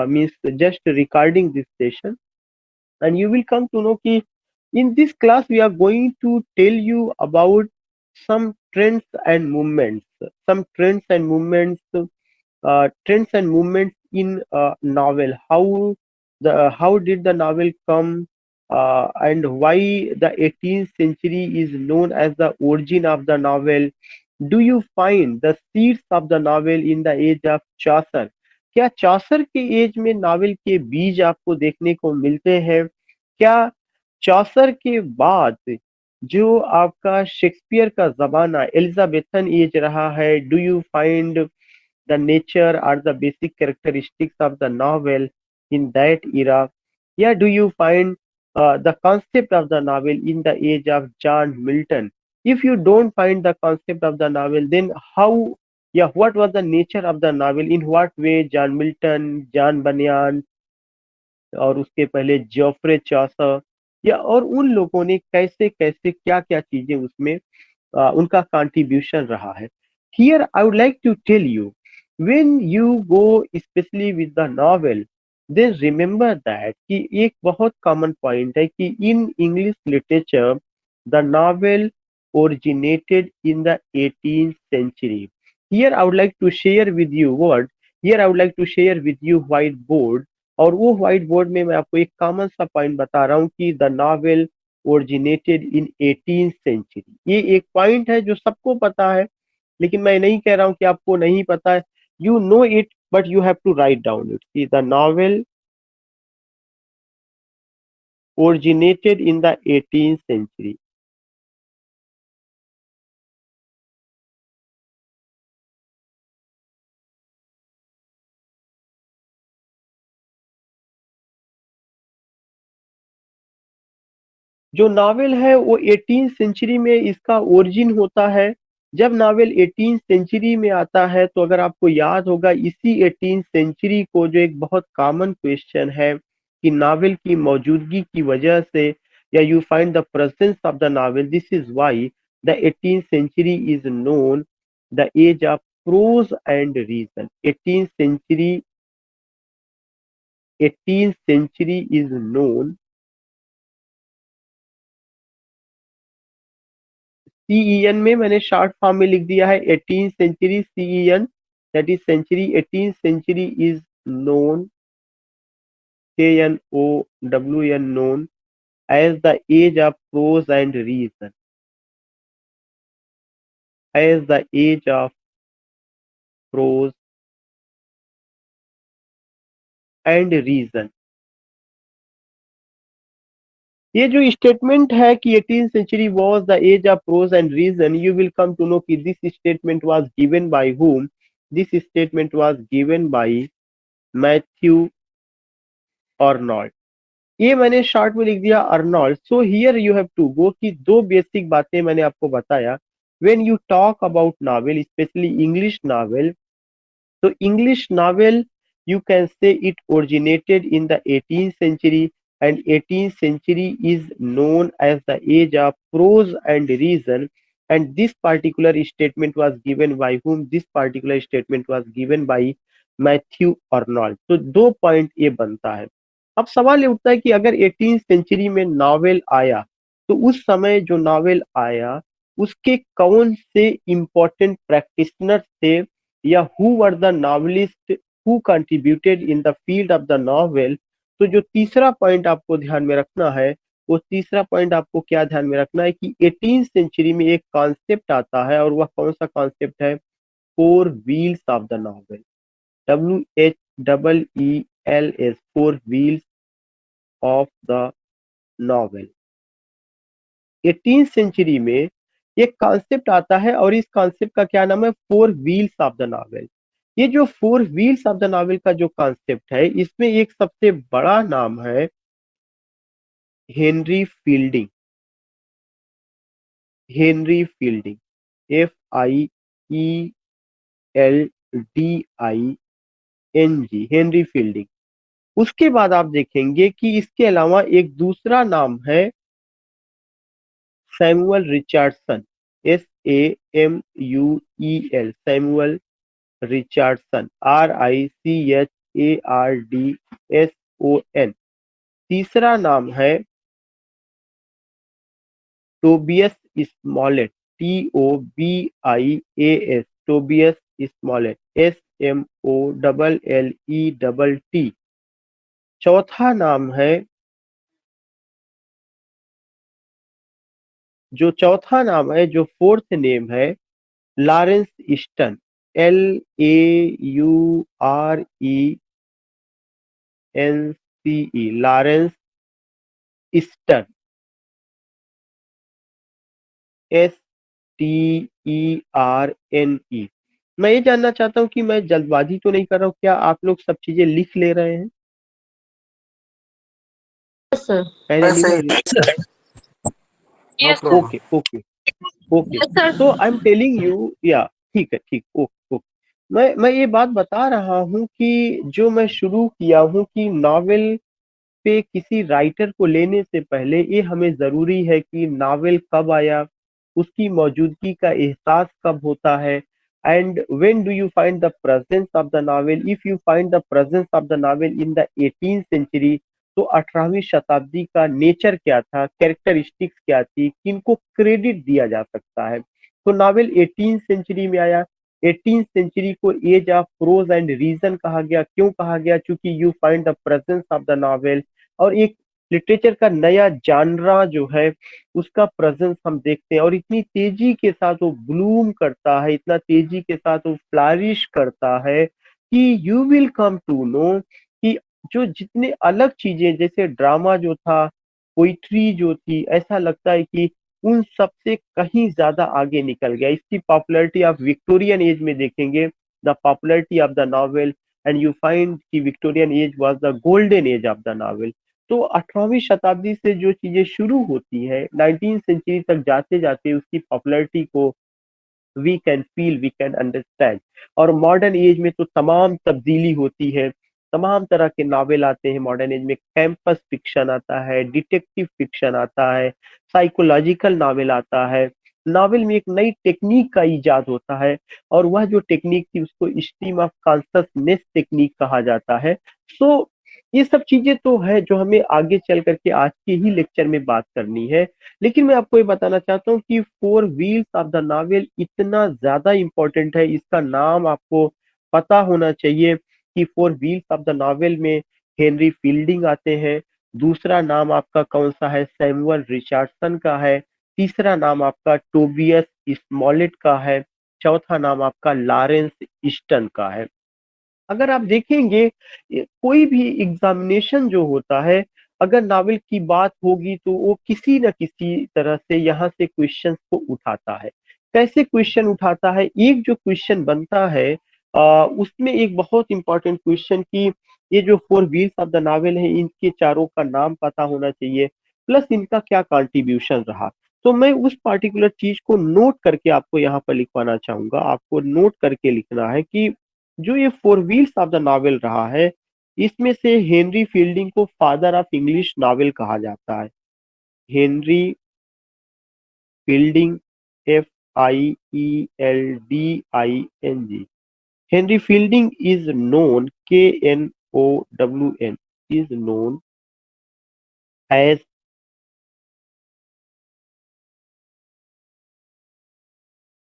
means just recording this session, and you will come to know कि in this class we are going to tell you about some trends and movements, some trends and movements in novel. How did the novel come, and why the 18th century is known as the origin of the novel? Do you find the seeds of the novel in the age of Chaucer? क्या चौसर के as में novel के बीज आपको देखने को मिलते हैं? क्या चौसर के बाद जो आपका शेक्सपियर का जमाना एलिजाबेथन एज रहा है, do you find the nature or the basic characteristics of the novel in that era? Yeah, do you find the concept of the novel in the age of John Milton? If you don't find the concept of the novel, then how, yeah, what was the nature of the novel? In what way John Milton, John Bunyan और उसके पहले Geoffrey चौसर या और उन लोगों ने कैसे कैसे क्या क्या चीजें उसमें उनका कंट्रीब्यूशन रहा है. Here I would like to tell you, when you go especially with the novel, then remember that कि एक बहुत कॉमन पॉइंट है कि in English literature the novel originated in the 18th century. Here I would like to share with you what, here I would like to share with you whiteboard, और वो white board में मैं आपको एक common सा point बता रहा हूँ कि the novel originated in 18th century. ये एक पॉइंट है जो सबको पता है, लेकिन मैं नहीं कह रहा हूँ कि आपको नहीं पता है. You know it but you have to write down it कि the novel originated in the 18th century. जो नावल है वो 18th सेंचुरी में इसका ओरिजिन होता है. जब नावल 18th सेंचुरी में आता है तो अगर आपको याद होगा इसी 18th सेंचुरी को जो एक बहुत कॉमन क्वेश्चन है कि नावल की मौजूदगी की वजह से या you find the presence of the novel, this is why the 18th century is known the age of prose and reason. 18th century is known, CEN में मैंने शॉर्ट फॉर्म में लिख दिया है 18th century CEN, that is century. 18th century is known, KNOWN, known as the age of prose and reason, as the age of prose and reason. ये जो statement है कि 18th century was the age of prose and reason, you will come to know कि this statement was given by whom. This statement was given by Matthew Arnold. ये मैंने शॉर्ट में लिख दिया Arnold. So here you have to go कि दो basic बातें मैंने आपको बताया. When you talk about novel, specially English novel, तो English novel you can say it originated in the 18th century, and 18th century is known as the age of prose and reason. And this particular statement was given by whom? This particular statement was given by Matthew Arnold. तो दो point ये बनता है. अब सवाल ये उठता है कि अगर 18th सेंचुरी में नॉवेल आया तो उस समय जो नॉवेल आया उसके कौन से इंपॉर्टेंट प्रैक्टिशनर थे, या who were the novelist who contributed in the field of the novel. तो जो तीसरा पॉइंट आपको ध्यान में रखना है, वो तीसरा पॉइंट आपको क्या ध्यान में रखना है कि 18th सेंचुरी में एक कॉन्सेप्ट आता है, और वह कौन सा कॉन्सेप्ट है? Four wheels of the novel. WHEELS, four wheels of the novel. 18th century में एक कॉन्सेप्ट आता है, और इस कॉन्सेप्ट का क्या नाम है? Four wheels of the novel. ये जो four wheels of the novel का जो कॉन्सेप्ट है, इसमें एक सबसे बड़ा नाम है Henry fielding. Henry Fielding, FIELDING, Henry fielding. उसके बाद आप देखेंगे कि इसके अलावा एक दूसरा नाम है Samuel Richardson. SAMUEL, Samuel Richardson, RICHARDSON. Tobierson। तीसरा नाम है Tobias Smollett, Tobias, Tobias Smollett, Smollet। चौथा नाम है, जो फोर्थ नेम है, Laurence Sterne, Laurence, Laurence Sterne, Sterne। मैं ये जानना चाहता हूँ कि मैं जल्दबाजी तो नहीं कर रहा हूँ, क्या आप लोग सब चीजें लिख ले रहे हैं? Yes, sir. पहले लिख लीजिए। Yes, sir. Okay okay okay, Yes, sir. So I am telling you, या ठीक है, ठीक, ओके ओके। मैं ये बात बता रहा हूँ कि जो मैं शुरू किया हूँ कि नॉवेल पे किसी राइटर को लेने से पहले ये हमें जरूरी है कि नावल कब आया, उसकी मौजूदगी का एहसास कब होता है, and when do you find the presence of the novel. If you find the presence of the novel in the 18th century, तो 18वीं शताब्दी का नेचर क्या था, कैरेक्टरिस्टिक्स क्या थी, किनको क्रेडिट दिया जा सकता है। तो नावल 18th सेंचुरी में आया। 18th सेंचुरी को age of prose and reason कहा गया, क्यों कहा गया? क्योंकि you find the presence of the novel, और एक लिटरेचर का नया जानरा जो है उसका प्रेजेंस हम देखते हैं, और इतनी तेजी के साथ वो ब्लूम करता है, इतना तेजी के साथ वो फ्लरिश करता है कि you will come to know कि जो जितने अलग चीजें, जैसे ड्रामा जो था, पोइट्री जो थी, ऐसा लगता है कि उन सब से कहीं ज्यादा आगे निकल गया। इसकी पॉपुलैरिटी आप विक्टोरियन एज में देखेंगे, the popularity of the novel, and you find कि Victorian age was the golden age of the novel. तो 18वीं शताब्दी से जो चीजें शुरू होती है, 19th सेंचुरी तक जाते जाते उसकी पॉपुलैरिटी को we can feel, we can understand. और मॉडर्न एज में तो तमाम तब्दीली होती है, तमाम तरह के नावल आते हैं मॉडर्न एज में। कैंपस फिक्शन आता है, डिटेक्टिव फिक्शन आता है, साइकोलॉजिकल नावल आता है। नावल में एक नई टेक्निक का इजाद होता है, और वह जो टेक्निक थी उसको स्ट्रीम ऑफ कॉन्शसनेस टेक्निक कहा जाता है। सो ये सब चीजें तो है जो हमें आगे चल करके आज के ही लेक्चर में बात करनी है। लेकिन मैं आपको ये बताना चाहता हूँ कि four wheels of the novel इतना ज्यादा इंपॉर्टेंट है, इसका नाम आपको पता होना चाहिए कि four wheels of the novel में हेनरी फील्डिंग आते हैं। दूसरा नाम आपका कौन सा है? सैमुअल रिचर्डसन का है। तीसरा नाम आपका टोबियस स्मॉलेट का है। चौथा नाम आपका लॉरेंस ईस्टन का है। अगर आप देखेंगे कोई भी एग्जामिनेशन जो होता है, अगर नावल की बात होगी तो वो किसी न किसी तरह से यहाँ से क्वेश्चंस को उठाता है। कैसे क्वेश्चन उठाता है? एक जो क्वेश्चन बनता है उसमें एक बहुत इंपॉर्टेंट क्वेश्चन कि ये जो four wheels of the novel है, इनके चारों का नाम पता होना चाहिए, प्लस इनका क्या कंट्रीब्यूशन रहा। तो मैं उस पार्टिकुलर चीज को नोट करके आपको यहाँ पर लिखवाना चाहूंगा। आपको नोट करके लिखना है कि जो ये four wheels of the novel रहा है, इसमें से हेनरी फील्डिंग को फादर ऑफ इंग्लिश नावल कहा जाता है। Henry Fielding, Fielding, Henry Fielding is known, Known, is known as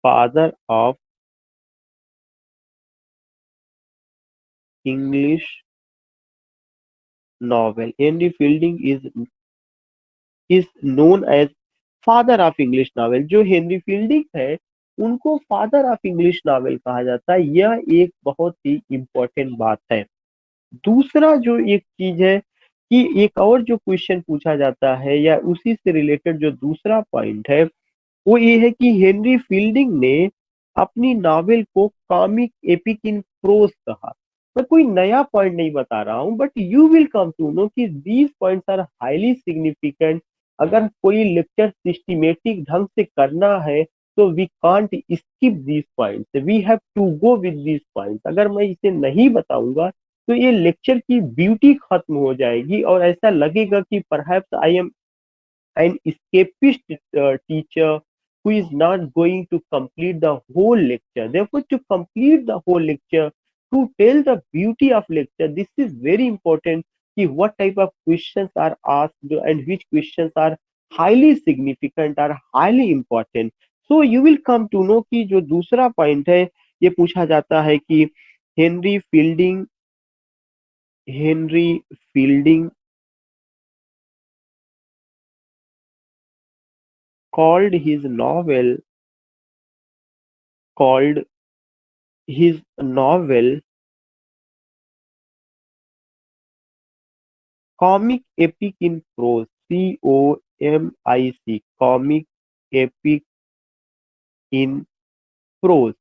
father of English novel. Henry Fielding is known as father of English novel. जो Henry Fielding है उनको father of English novel कहा जाता है। यह एक बहुत ही इंपॉर्टेंट बात है। दूसरा जो एक चीज है कि एक और जो क्वेश्चन पूछा जाता है, या उसी से रिलेटेड जो दूसरा पॉइंट है, वो ये है कि हेनरी फील्डिंग ने अपनी नावल को कॉमिक एपिक इन प्रोज कहा। मैं कोई नया पॉइंट नहीं बता रहा हूँ, but you will come to know कि these points are highly significant. अगर कोई लेक्चर सिस्टमेटिक ढंग से करना है तो we can't skip these points, we have to go with these points. अगर मैं इसे नहीं बताऊंगा तो ये लेक्चर की ब्यूटी खत्म हो जाएगी, और ऐसा लगेगा कि perhaps I am an escapist teacher who is not going to complete the whole lecture. Therefore, to complete the whole lecture, to tell the beauty of lecture. This is very important कि what type of questions are asked and which questions are highly significant or highly important. So you will come to know कि जो दूसरा point है ये पूछा जाता है कि Henry fielding Henry fielding called called his novel comic epic in prose. COMIC, comic epic in prose.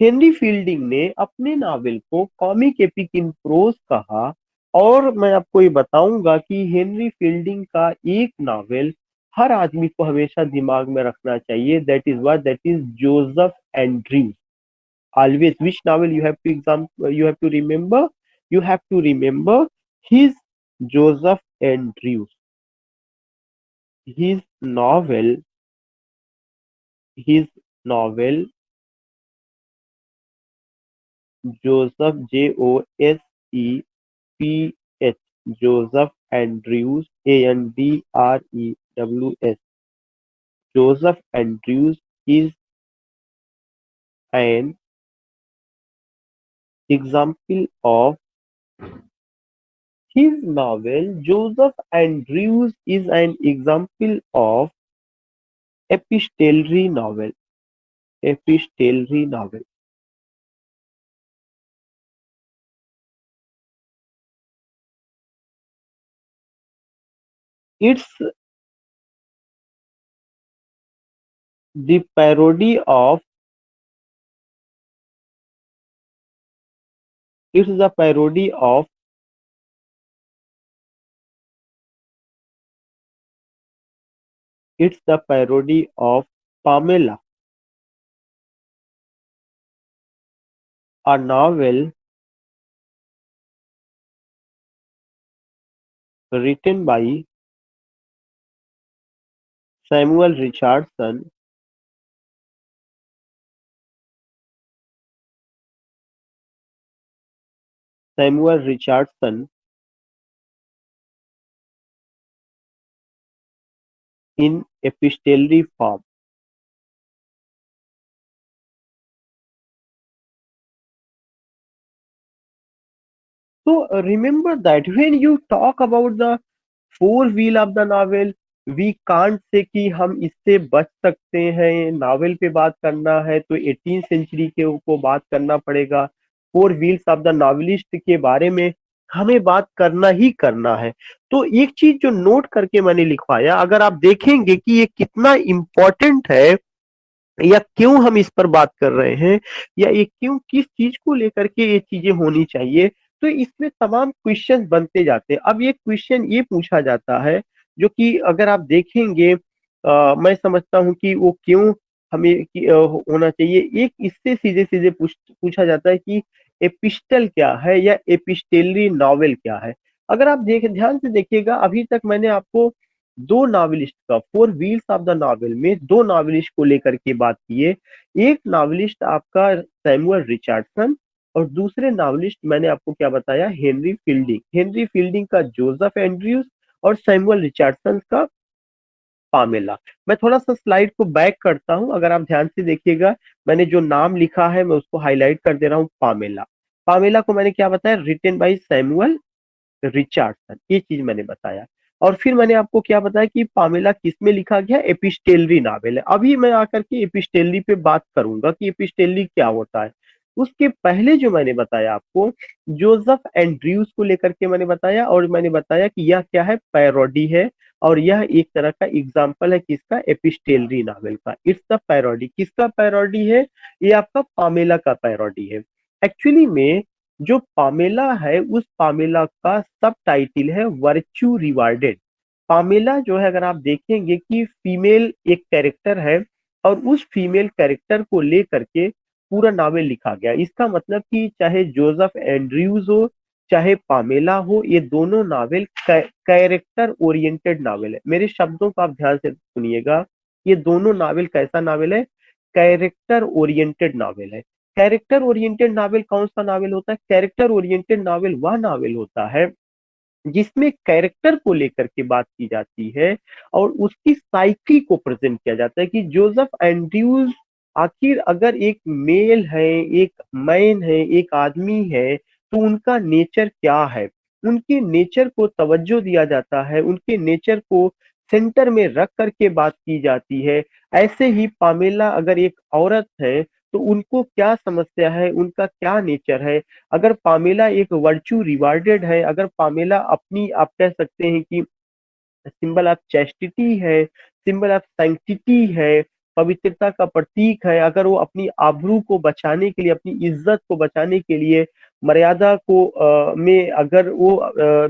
Henry fielding ने अपने नावल को कॉमिक एपिक इन प्रोज कहा। और मैं आपको ये बताऊंगा कि हेनरी फील्डिंग का एक नावल हर आदमी को हमेशा दिमाग में रखना चाहिए, that is Joseph Andrews. Always, which novel you have to remember? You have to remember his Joseph Andrews. His novel, his novel Joseph, JOSEPH, Joseph Andrews, ANDREWS. Joseph Andrews is an example of his novel. Joseph Andrews is an example of epistolary novel. Epistolary novel. It's the parody of it's the parody of it's the parody of Pamela, a novel written by Samuel Richardson. Samuel Richardson in epistolary form. So remember that when you talk about the four wheel of the novel, we can't say कि हम इससे बच सकते हैं। Novel पे बात करना है तो 18 सेंचुरी के को बात करना पड़ेगा। Four wheels of the novelist के बारे में हमें बात करना ही करना है। तो एक चीज जो नोट करके मैंने लिखवाया, अगर आप देखेंगे कि ये कितना इंपॉर्टेंट है या क्यों हम इस पर बात कर रहे हैं या ये क्यों किस चीज को लेकर के ये चीजें होनी चाहिए, तो इसमें तमाम क्वेश्चन बनते जाते हैं। अब ये क्वेश्चन ये पूछा जाता है जो कि अगर आप देखेंगे मैं समझता हूं कि वो क्यों हमें होना चाहिए। एक इससे सीधे सीधे पूछा जाता है कि एपिस्टल क्या है या एपिस्टेलरी नॉवेल क्या है। अगर आप ध्यान से देखिएगा, अभी तक मैंने आपको दो नॉवेलिस्ट का four wheels of the novel में दो नॉवेलिस्ट को लेकर के बात की है। एक नॉवेलिस्ट आपका सैमुअल रिचर्डसन और दूसरे नॉवेलिस्ट मैंने आपको क्या बताया, हेनरी फील्डिंग। हेनरी फील्डिंग का जोसेफ एंड्रयूज और सैमुअल रिचर्डसन का पामेला। मैं थोड़ा सा स्लाइड को बैक करता हूं, अगर आप ध्यान से देखिएगा मैंने जो नाम लिखा है मैं उसको हाईलाइट कर दे रहा हूं, पामेला। पामेला को मैंने क्या बताया, रिटन बाय सैमुअल रिचर्डसन, ये चीज मैंने बताया। और फिर मैंने आपको क्या बताया कि पामेला किसमें लिखा गया, एपिस्टेलरी नावल है। अभी मैं आकर के एपिस्टेलरी पे बात करूंगा कि एपिस्टेलरी क्या होता है। उसके पहले जो मैंने बताया आपको जोसेफ एंड्रयूज को लेकर के मैंने बताया, और मैंने बताया कि यह क्या है, पैरोडी है। और यह एक तरह का एग्जाम्पल है किसका, एपिस्टेलरी नावल का। It's the parody. किसका पैरोडी है, ये आपका पामेला का पैरोडी है। एक्चुअली में जो पामेला है उस पामेला का सब टाइटिल है वर्च्यू रिवार्डेड। पामेला जो है अगर आप देखेंगे कि फीमेल एक कैरेक्टर है और उस फीमेल कैरेक्टर को लेकर के पूरा नावल लिखा गया। इसका मतलब कि चाहे जोसेफ एंड्रयूज हो चाहे पामेला हो, ये दोनों नावल कैरेक्टर ओरिएंटेड नावल है। मेरे शब्दों को आप ध्यान से सुनिएगा, ये दोनों नावल कैसा नावल है, कैरेक्टर ओरिएंटेड नावल है। कैरेक्टर ओरिएंटेड नावल कौन सा नावल होता है? कैरेक्टर ओरिएंटेड नावल वह नावल होता है जिसमें कैरेक्टर को लेकर के बात की जाती है और उसकी साइकी को प्रेजेंट किया जाता है कि जोसेफ एंड्रयूज आखिर अगर एक मेल है, एक मैन है, एक आदमी है, तो उनका नेचर क्या है, उनके नेचर को तवज्जो दिया जाता है, उनके नेचर को सेंटर में रख करके बात की जाती है। ऐसे ही पामेला अगर एक औरत है तो उनको क्या समस्या है, उनका क्या नेचर है। अगर पामेला एक वर्च्यू रिवार्डेड है, अगर पामेला अपनी आप कह सकते हैं कि सिंबल ऑफ चैस्टिटी है, सिंबल ऑफ सैंक्टिटी है, पवित्रता का प्रतीक है, अगर वो अपनी आबरू को बचाने के लिए, अपनी इज्जत को बचाने के लिए मर्यादा को में अगर वो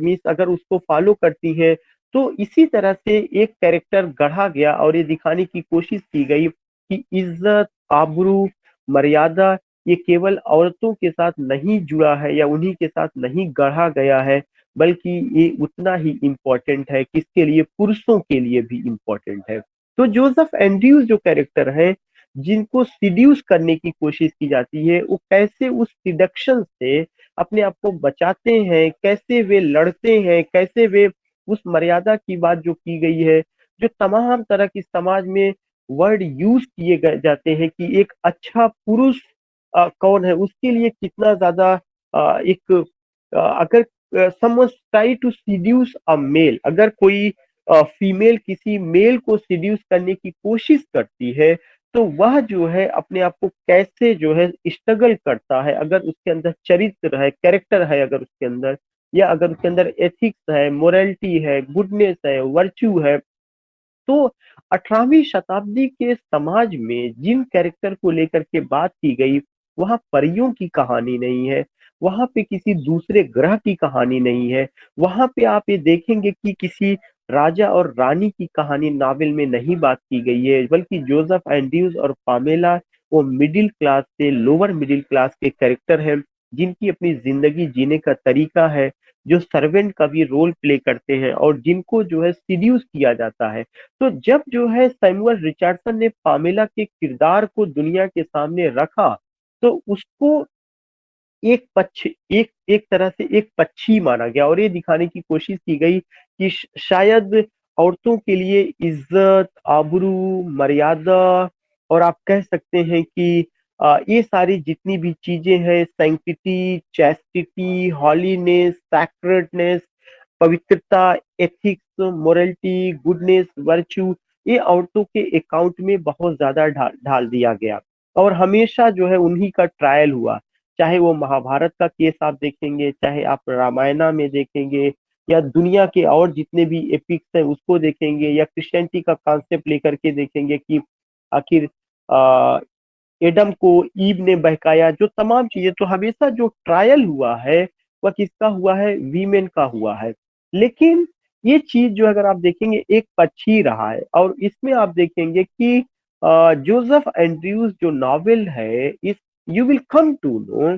मीन्स अगर उसको फॉलो करती है, तो इसी तरह से एक कैरेक्टर गढ़ा गया और ये दिखाने की कोशिश की गई कि इज्जत, आबरू, मर्यादा ये केवल औरतों के साथ नहीं जुड़ा है या उन्हीं के साथ नहीं गढ़ा गया है, बल्कि ये उतना ही इम्पोर्टेंट है, किसके लिए? पुरुषों के लिए भी इम्पोर्टेंट है। तो जोसेफ एंड्रयूज जो कैरेक्टर है, जिनको सिड्यूस करने की कोशिश की जाती है, वो कैसे उस सिडक्शन से अपने आप को बचाते हैं, कैसे वे लड़ते हैं, कैसे वे उस मर्यादा की बात जो की गई है, जो तमाम तरह की समाज में वर्ड यूज किए गए जाते हैं कि एक अच्छा पुरुष कौन है, उसके लिए कितना ज्यादा एक अगर someone try to seduce a male, अगर कोई फीमेल किसी मेल को सीड्यूस करने की कोशिश करती है, तो वह जो है अपने आप को कैसे जो है स्ट्रगल करता है, अगर उसके अंदर चरित्र है, कैरेक्टर है, अगर उसके अंदर, या अगर उसके अंदर एथिक्स है, मोरालिटी है, गुडनेस है, वर्च्यू है। तो 18वीं शताब्दी के समाज में जिन कैरेक्टर को लेकर के बात की गई, वहां परियों की कहानी नहीं है, वहां पे किसी दूसरे ग्रह की कहानी नहीं है, वहां पे आप ये देखेंगे कि किसी राजा और रानी की कहानी नावल में नहीं बात की गई है, बल्कि जोसेफ एंड्रयूज और पामेला वो मिडिल क्लास से लोअर मिडिल क्लास के कैरेक्टर हैं, जिनकी अपनी जिंदगी जीने का तरीका है, जो सर्वेंट का भी रोल प्ले करते हैं और जिनको जो है सीड्यूस किया जाता है। तो जब जो है सैमुअल रिचर्डसन ने पामेला के किरदार को दुनिया के सामने रखा, तो उसको एक पक्ष एक एक तरह से एक पक्षी माना गया और ये दिखाने की कोशिश की गई कि शायद औरतों के लिए इज्जत, आबरू, मर्यादा और आप कह सकते हैं कि ये सारी जितनी भी चीजें हैं, सैंक्टिटी, चैस्टिटी, हॉलीनेस, सैक्रेडनेस, पवित्रता, एथिक्स, मोरलिटी, गुडनेस, वर्च्यू, ये औरतों के अकाउंट में बहुत ज्यादा ढाल ढाल दिया गया और हमेशा जो है उन्हीं का ट्रायल हुआ। चाहे वो महाभारत का केस आप देखेंगे, चाहे आप रामायणा में देखेंगे, या दुनिया के और जितने भी एपिक्स हैं उसको देखेंगे, या क्रिश्चियनिटी का कॉन्सेप्ट लेकर के देखेंगे कि आखिर आ, एडम को ईव ने बहकाया, जो तमाम चीजें, तो हमेशा जो ट्रायल हुआ है वह किसका हुआ है? वीमेन का हुआ है। लेकिन ये चीज जो अगर आप देखेंगे एक पक्ष ही रहा है और इसमें आप देखेंगे कि जोसेफ एंड्रयूज जो नॉवेल है, इस you will come to know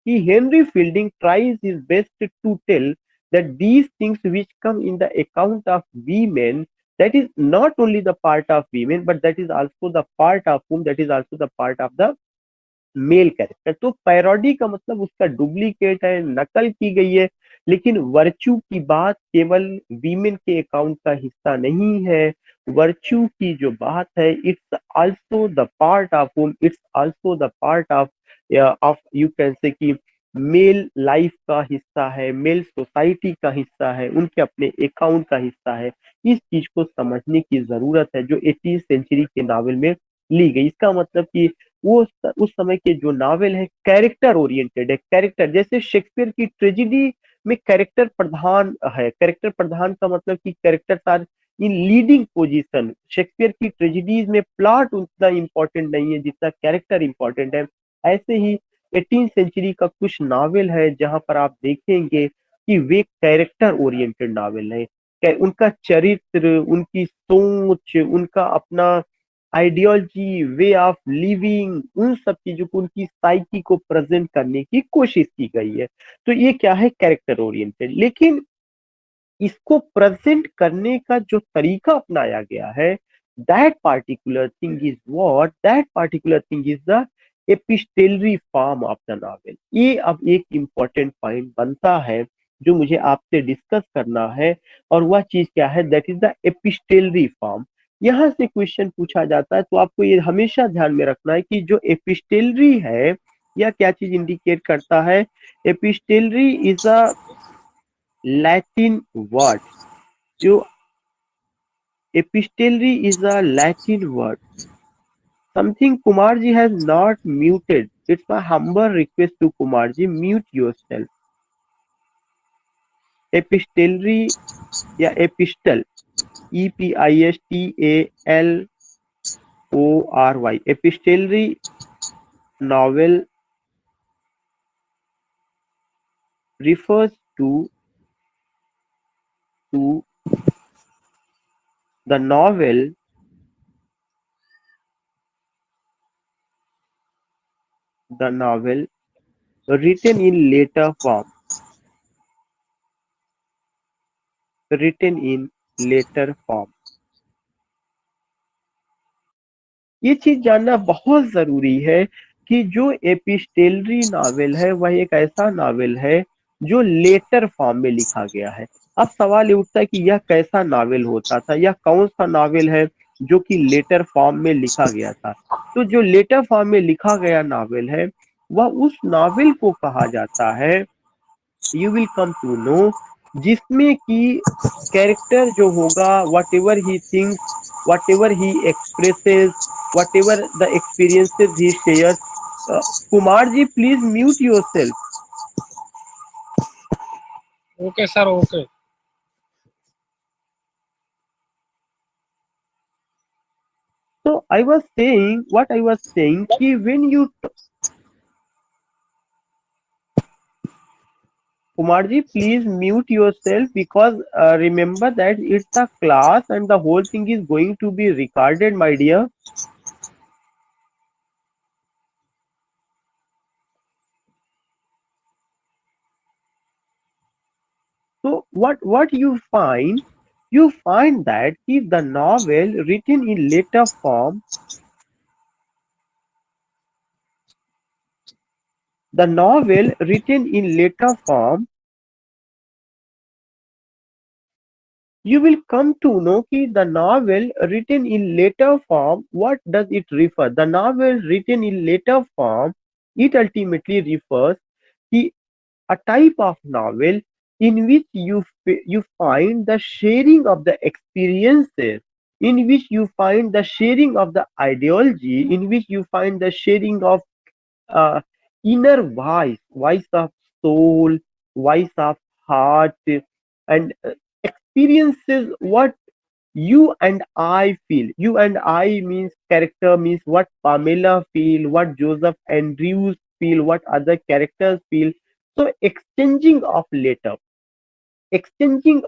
कि Henry Fielding tries his best to tell that these things which come in the account of women, that is not only the part of women, but that is also the part of whom, that is also the part of the male character. तो parody का मतलब उसका duplicate है, नकल की गई है, लेकिन वर्च्यू की बात केवल वीमेन के अकाउंट का हिस्सा नहीं है। वर्च्यू की जो बात है, it's also the part of home, it's also the part of of you can say कि मेल लाइफ का हिस्सा है, मेल सोसाइटी का हिस्सा है, उनके अपने अकाउंट का हिस्सा है। इस चीज को समझने की जरूरत है जो 18वीं सेंचुरी के नावल में ली गई। इसका मतलब कि वो उस समय के जो नावल है कैरेक्टर ओरिएंटेड है। कैरेक्टर जैसे शेक्सपियर की ट्रेजिडी में कैरेक्टर प्रधान है, कैरेक्टर प्रधान का मतलब कि characters are in leading position. Shakespeare की ट्रेजिडीज में प्लॉट उतना इंपॉर्टेंट नहीं है जितना कैरेक्टर इंपॉर्टेंट है। ऐसे ही 18वीं सेंचुरी का कुछ नावल है जहां पर आप देखेंगे कि वे कैरेक्टर ओरिएंटेड नावल है। उनका चरित्र, उनकी सोच, उनका अपना आइडियोलॉजी, वे ऑफ लिविंग, उन सब चीजों को, उनकी साइकी को प्रेजेंट करने की कोशिश की गई है। तो ये क्या है? Character oriented. लेकिन इसको प्रेजेंट करने का जो तरीका अपनाया गया है, that particular thing is what, that particular thing is the epistolary form of the novel. ये अब एक इम्पोर्टेंट पॉइंट बनता है जो मुझे आपसे डिस्कस करना है, और वह चीज क्या है, that is the epistolary form. यहाँ से क्वेश्चन पूछा जाता है तो आपको ये हमेशा ध्यान में रखना है कि जो एपिस्टेलरी है, यह क्या चीज इंडिकेट करता है। एपिस्टेलरी इज अ लैटिन वर्ड। जो epistolary is a Latin word. Something Kumarji has not muted. It's my humble request to Kumarji, mute yourself. Epistolary या epistle, EPISTALORY. Epistolary novel refers to the novel written in later form. Written in later form. ये चीज जानना बहुत जरूरी है कि जो एपिस्टेलरी novel है वह एक ऐसा नावल है जो लेटर फॉर्म में लिखा गया है। अब सवाल ये उठता है कि यह कैसा नावल होता था, यह कौन सा नावल है जो कि लेटर फॉर्म में लिखा गया था। तो जो लेटर फॉर्म में लिखा गया नावल है वह उस नावल को कहा जाता है, you will come to know, जिसमें कि कैरेक्टर जो होगा, whatever he thinks, whatever he expresses, whatever the experiences he share. Kumar ji please mute yourself. Okay sir, okay. So I was saying, what I was saying, कि when you, Kumar ji, please mute yourself, because remember that it's a class and the whole thing is going to be recorded, my dear. So what you find that if the novel written in later form, the novel written in later form, you will come to know कि the novel written in later form, what does it refer? The novel written in later form, it ultimately refers to a type of novel in which you find the sharing of the experiences, in which you find the sharing of the ideology, in which you find the sharing of uh, inner voice of soul, voice of heart, and experiences what you and I feel. You and I means character, means what Pamela feel, what Joseph Andrews feel, what other characters feel. So exchanging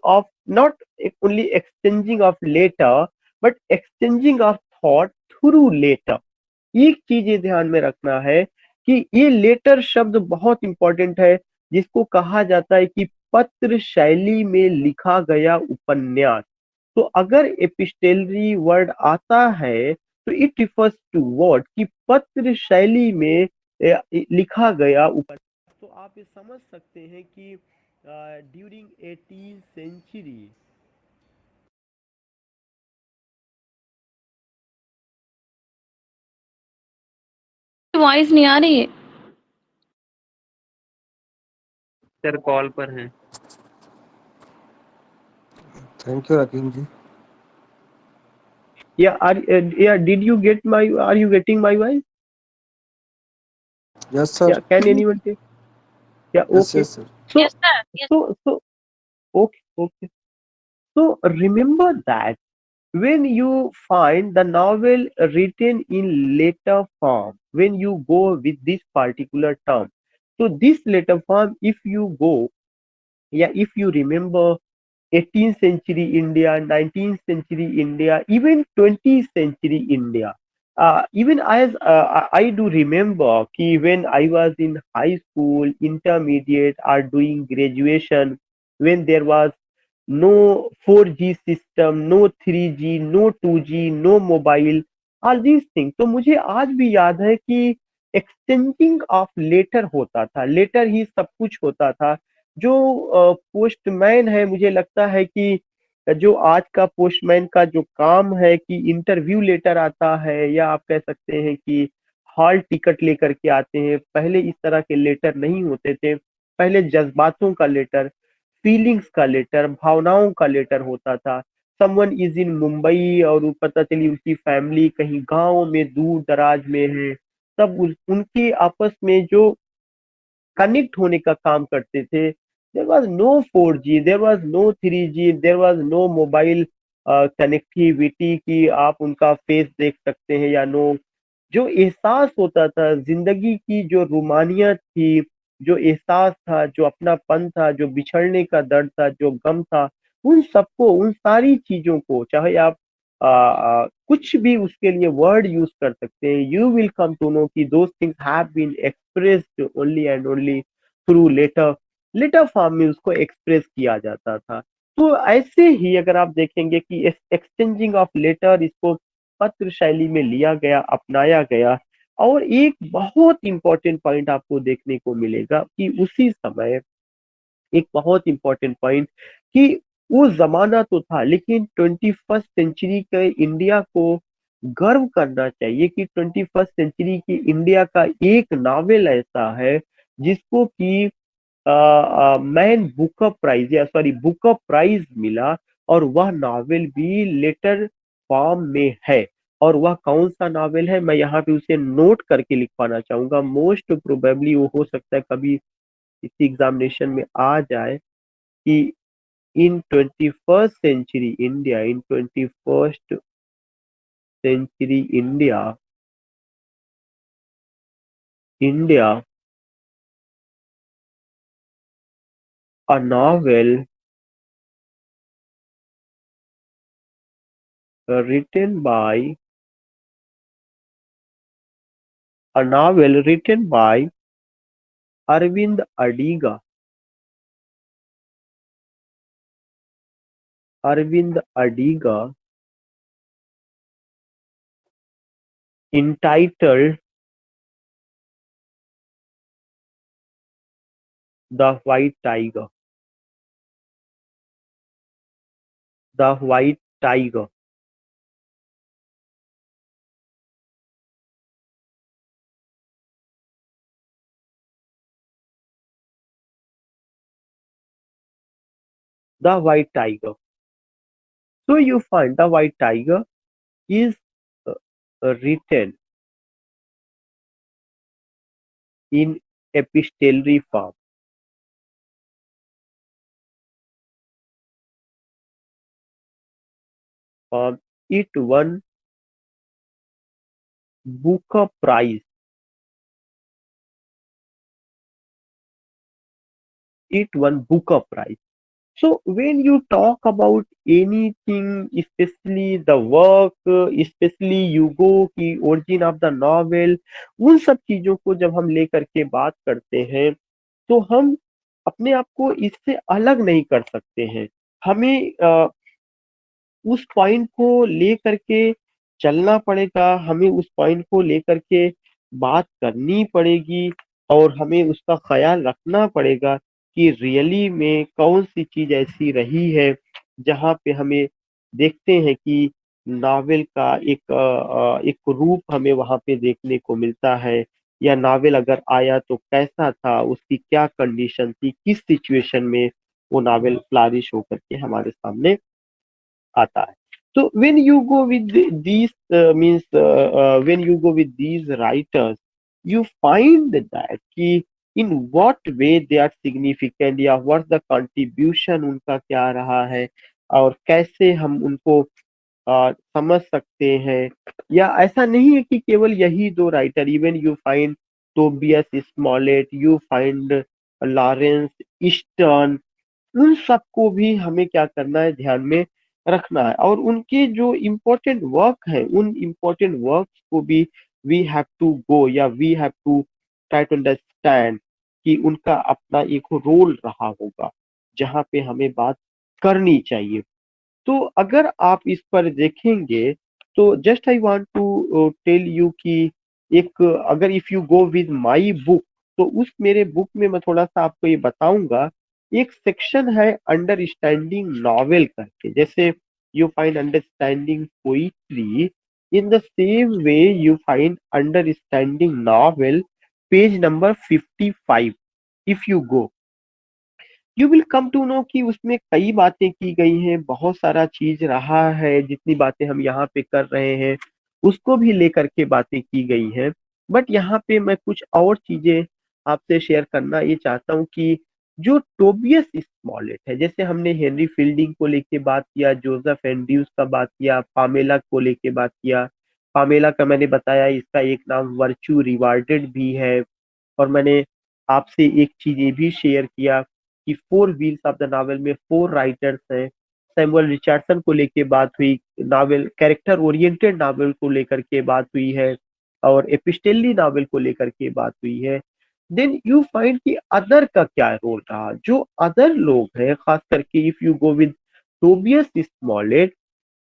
of not only exchanging of later, but exchanging of thought through later। एक चीज ये ध्यान में रखना है कि ये letter शब्द बहुत इंपॉर्टेंट है, जिसको कहा जाता है कि पत्र शैली में लिखा गया उपन्यास। तो अगर एपिस्टेलरी वर्ड आता है तो इट रिफर्स टू वर्ड कि पत्र शैली में लिखा गया उपन्यास। तो आप ये समझ सकते हैं कि ड्यूरिंग 18th सेंचुरी, वॉइस नहीं आ रही है। सर कॉल पर हैं। Thank you Rakesh ji. did you get my, are you getting my voice? Yes sir. Yeah, can anyone take? Yeah, yes okay. Yes sir. So, Yes, sir. Yes. so, okay. So remember that when you find the novel written in later form, when you go with this particular term, so this later form, if you go, yeah, if you remember 18th century India, 19th century India, even 20th century India. Even as I do remember कि when I was in high school, intermediate, or doing graduation, when there was no 4G system, no 3G, no 2G, no mobile, all these things. तो मुझे आज भी याद है कि exchanging of letter होता था, लेटर ही सब कुछ होता था। जो पोस्टमैन है, मुझे लगता है कि जो आज का पोस्टमैन का जो काम है कि इंटरव्यू लेटर आता है, या आप कह सकते हैं कि हॉल टिकट लेकर के आते हैं। पहले इस तरह के लेटर नहीं होते थे, पहले जज्बातों का लेटर, फीलिंग्स का लेटर, भावनाओं का लेटर होता था। समवन इज इन मुंबई और पता चली उनकी फैमिली कहीं गांव में दूर दराज में है, तब उनके आपस में जो कनेक्ट होने का काम करते थे। There was no 4G, there was no 3G, there was no mobile connectivity कि आप उनका फेस देख सकते हैं या नो। जो एहसास होता था जिंदगी की, जो रूमानियत थी, जो एहसास था, जो अपनापन था, जो बिछड़ने का दर्द था, जो गम था, उन सबको, उन सारी चीजों को, चाहे आप कुछ भी उसके लिए वर्ड यूज कर सकते हैं, you will come to know कि those things have been expressed only and only through letter. Letter form में उसको एक्सप्रेस किया जाता था। तो ऐसे ही अगर आप देखेंगे कि एक्सचेंजिंग ऑफ लेटर, इसको पत्र शैली में लिया गया, अपनाया गया। और एक बहुत इंपॉर्टेंट पॉइंट आपको देखने को मिलेगा कि उसी समय एक बहुत इंपॉर्टेंट पॉइंट कि वो जमाना तो था, लेकिन 21st सेंचुरी के इंडिया को गर्व करना चाहिए कि 21st सेंचुरी की इंडिया का एक नावल ऐसा है जिसको कि मैन बुक ऑफ प्राइज, या सॉरी बुक ऑफ प्राइज मिला, और वह नावल भी लेटर फॉर्म में है। और वह कौन सा नावल है, मैं यहाँ पे उसे नोट करके लिखवाना चाहूंगा। मोस्ट प्रोबेबली वो हो सकता है कभी इसी एग्जामिनेशन में आ जाए कि in 21st century India, in 21st century India, India a novel written by a novel written by Arvind Adiga. Arvind Adiga, entitled The White Tiger. The White Tiger. The White Tiger. So you find The White Tiger is uh, written in epistolary form. It won Booker Prize. It won Booker Prize. So when you talk about anything, especially the work, especially यूगो की origin of the novel, उन सब चीजों को जब हम लेकर के बात करते हैं, तो हम अपने आप को इससे अलग नहीं कर सकते हैं। हमें उस पॉइंट को लेकर के चलना पड़ेगा, हमें उस पॉइंट को लेकर के बात करनी पड़ेगी, और हमें उसका ख्याल रखना पड़ेगा कि रियली में कौन सी चीज ऐसी रही है जहाँ पे हमें देखते हैं कि नावल का एक रूप हमें वहां पे देखने को मिलता है, या नावल अगर आया तो कैसा था, उसकी क्या कंडीशन थी, किस सिचुएशन में वो नावल फ्लारिश होकर के हमारे सामने आता है। So when you go with these means when you go with these writers, you find that कि in what way they are significant, या what the contribution उनका क्या रहा है, और कैसे हम उनको समझ सकते हैं। या ऐसा नहीं है कि केवल यही दो writer, even you find Tobias Smollett, you find Lawrence eastern, उन सबको भी हमें क्या करना है, ध्यान में रखना है। और उनके जो इम्पोर्टेंट वर्क है, उन इम्पोर्टेंट वर्क्स को भी वी हैव टू गो, या we have to try to understand कि उनका अपना एक रोल रहा होगा जहाँ पे हमें बात करनी चाहिए। तो अगर आप इस पर देखेंगे, तो just I want to tell you कि एक अगर if you go with my book, तो उस मेरे बुक में मैं थोड़ा सा आपको ये बताऊंगा। एक सेक्शन है अंडरस्टैंडिंग नॉवेल करके, जैसे you find understanding poetry, in the same way you find understanding novel, page number 55। If you go, you will come to know कि उसमें कई बातें की गई हैं, बहुत सारा चीज रहा है, जितनी बातें हम यहाँ पे कर रहे हैं उसको भी लेकर के बातें की गई हैं। बट यहाँ पे मैं कुछ और चीजें आपसे शेयर करना ये चाहता हूँ कि जो टोबियस स्मॉलेट है, जैसे हमने हेनरी फील्डिंग को लेके बात किया, जोसेफ एंड्रयूज का बात किया, पामेला को लेके बात किया। पामेला का मैंने बताया इसका एक नाम वर्च्यू रिवार्डेड भी है। और मैंने आपसे एक चीज ये भी शेयर किया कि four wheels of the novel में फोर राइटर्स हैं। सैमुअल रिचर्डसन को लेके बात हुई, नावल कैरेक्टर ओरिएंटेड नावल को लेकर के बात हुई है, और एपिस्टेली नावल को लेकर के बात हुई है। देन यू फाइंड कि अदर का क्या रोल रहा, जो अदर लोग हैं, खास करके if you go with Tobias Smollett,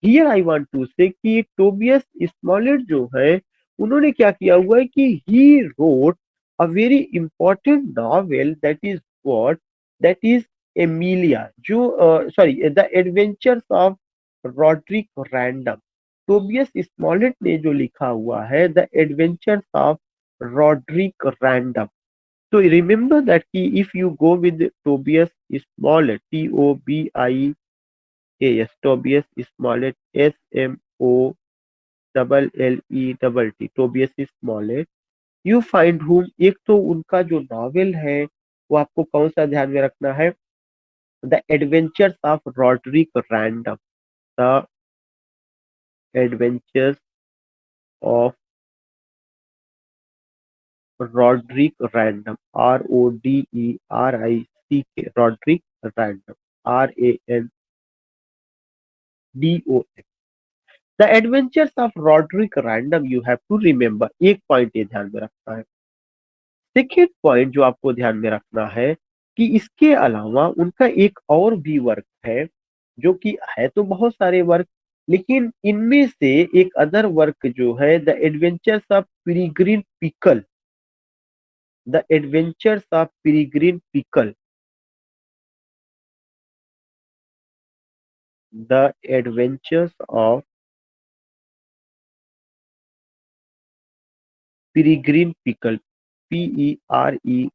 here I want to say कि टोबियस स्मॉलेट जो है उन्होंने क्या किया हुआ है कि he wrote a very important novel, that is what, that is Emilia, जो sorry, The Adventures of Roderick Random। Tobias Smollett ने जो लिखा हुआ है the adventures of Roderick random. तो रिमेंबर दैट कि if you go with Tobias Smollett, TOBIAS, Tobias Smollett, SMOLLET, Tobias Smollett, you find हुम, एक तो उनका जो नॉवेल है वो आपको कौन सा ध्यान में रखना है, the adventures of Roderick Random. The adventures of Roderick Random, RODERIC, Roderick Random, RANDOM। The adventures of Roderick Random, you have to remember, एक पॉइंट ये ध्यान में रखना है। सेकेंड पॉइंट जो आपको ध्यान में रखना है कि इसके अलावा उनका एक और भी वर्क है, जो कि है तो बहुत सारे वर्क, लेकिन इनमें से एक अदर वर्क जो है the adventures of Peregrine Pickle, the adventures of Peregrine Pickle, the adventures of Peregrine Pickle, PEREGRINE,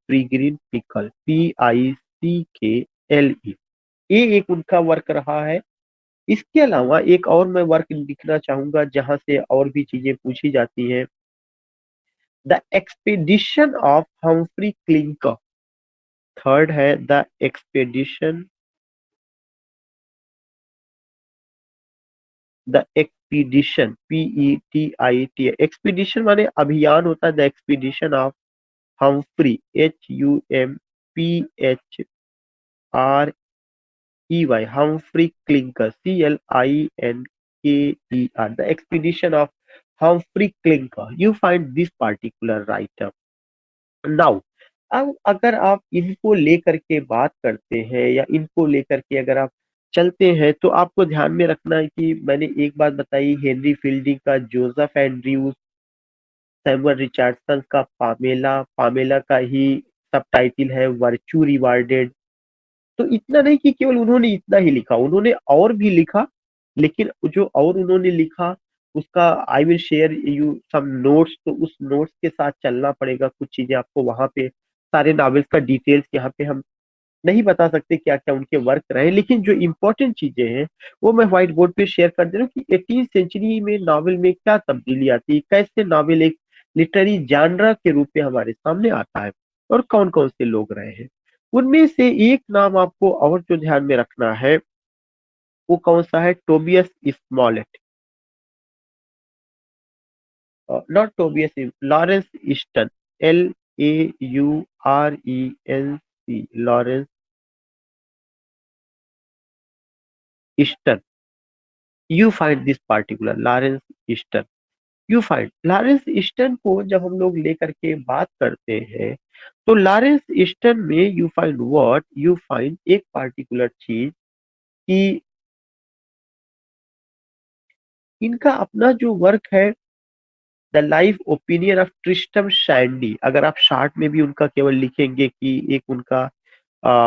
Peregrine Pickle, PICKLE, ये एक उनका वर्क रहा है। इसके अलावा एक और मैं वर्क लिखना चाहूंगा जहां से और भी चीजें पूछी जाती हैं, the expedition of Humphry Clinker. Third है the expedition, the expedition, PETIT, expedition माने अभियान होता है, the expedition of Humphry, HUMPHREY, Humphry Clinker, CLINKER, the expedition of Humphry Clinker. You find this particular writer. Now अब अगर आप इनको लेकर के बात करते हैं या इनको लेकर के अगर आप चलते हैं, तो आपको ध्यान में रखना है कि मैंने एक बात बताई हेनरी फील्डिंग का जोसेफ एंड्रयूज, सैमुअल रिचर्डसन का पामेला, पामेला का ही सब टाइटल है वर्च्यू रिवार्डेड। तो इतना नहीं कि केवल उन्होंने इतना ही लिखा, उन्होंने और भी लिखा, लेकिन जो और उन्होंने लिखा उसका I will share you some notes, तो उस नोट्स के साथ चलना पड़ेगा। कुछ चीजें आपको वहां पे सारे नॉवेल्स का डिटेल्स यहाँ पे हम नहीं बता सकते क्या क्या उनके वर्क रहे, लेकिन जो इंपॉर्टेंट चीजें हैं वो मैं व्हाइट बोर्ड पे शेयर कर दे रहा हूँ कि 18th सेंचुरी में नॉवेल में क्या तब्दीली आती है, कैसे नॉवेल एक लिटरेरी जानरा के रूप में हमारे सामने आता है, और कौन कौन से लोग रहे हैं। उनमें से एक नाम आपको और जो ध्यान में रखना है वो कौन सा है, Tobias Smollett, not Tobias, Laurence Sterne, LAURENC, Laurence Sterne. You find this particular Laurence Sterne, you find Laurence Sterne को जब हम लोग लेकर के बात करते हैं, तो लॉरेंस ईस्टन में you find what, you find एक पार्टिकुलर चीज कि इनका अपना जो वर्क है the life opinion of Tristram Shandy, अगर आप शार्ट में भी उनका केवल लिखेंगे कि एक उनका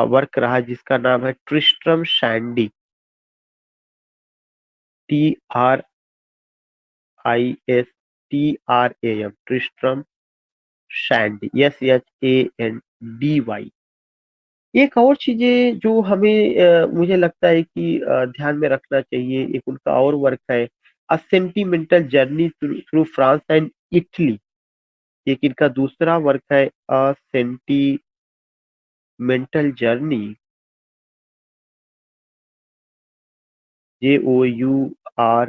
वर्क रहा जिसका नाम है ट्रिस्ट्रम शैंडी, TRISTRAM, ट्रिस्ट्रम शैंडी, SHANDY। एक और चीजें जो हमें मुझे लगता है कि ध्यान में रखना चाहिए, एक उनका और वर्क है a sentimental journey through France and Italy. एक इनका दूसरा वर्क है a sentimental journey, JOUR,